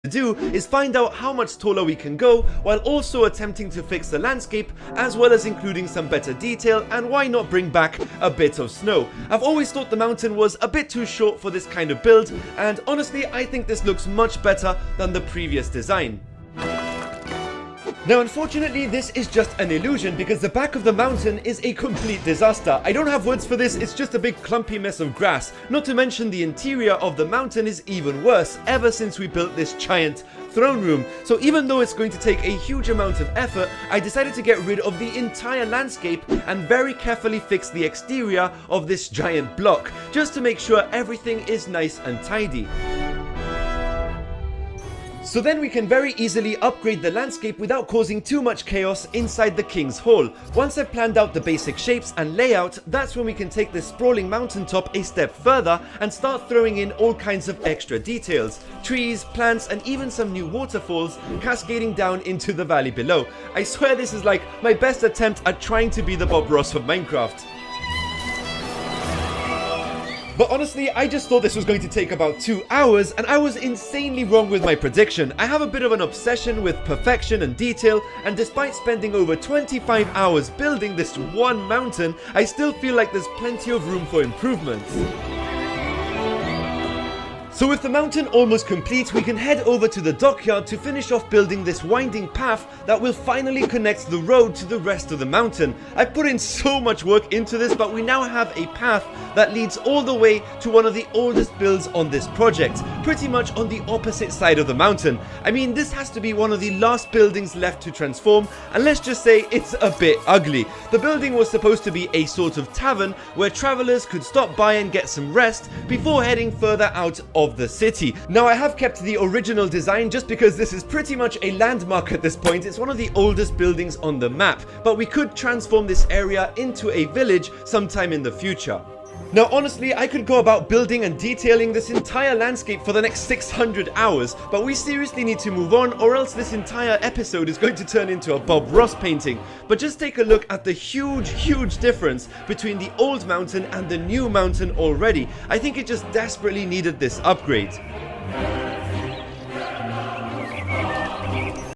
to do is find out how much taller we can go while also attempting to fix the landscape, as well as including some better detail, and why not bring back a bit of snow. I've always thought the mountain was a bit too short for this kind of build, and honestly I think this looks much better than the previous design. Now unfortunately this is just an illusion because the back of the mountain is a complete disaster. I don't have words for this, it's just a big clumpy mess of grass. Not to mention the interior of the mountain is even worse ever since we built this giant throne room. So even though it's going to take a huge amount of effort, I decided to get rid of the entire landscape and very carefully fix the exterior of this giant block, just to make sure everything is nice and tidy. So then we can very easily upgrade the landscape without causing too much chaos inside the King's Hall. Once I've planned out the basic shapes and layout, that's when we can take this sprawling mountaintop a step further and start throwing in all kinds of extra details. Trees, plants, and even some new waterfalls cascading down into the valley below. I swear this is like my best attempt at trying to be the Bob Ross of Minecraft. But honestly, I just thought this was going to take about 2 hours, and I was insanely wrong with my prediction. I have a bit of an obsession with perfection and detail, and despite spending over 25 hours building this one mountain, I still feel like there's plenty of room for improvements. So with the mountain almost complete, we can head over to the dockyard to finish off building this winding path that will finally connect the road to the rest of the mountain. I've put in so much work into this, but we now have a path that leads all the way to one of the oldest builds on this project, pretty much on the opposite side of the mountain. I mean, this has to be one of the last buildings left to transform, and let's just say it's a bit ugly. The building was supposed to be a sort of tavern where travelers could stop by and get some rest before heading further out of the city. Now I have kept the original design just because this is pretty much a landmark at this point. It's one of the oldest buildings on the map, but we could transform this area into a village sometime in the future. Now honestly, I could go about building and detailing this entire landscape for the next 600 hours, but we seriously need to move on, or else this entire episode is going to turn into a Bob Ross painting. But just take a look at the huge difference between the old mountain and the new mountain already. I think it just desperately needed this upgrade.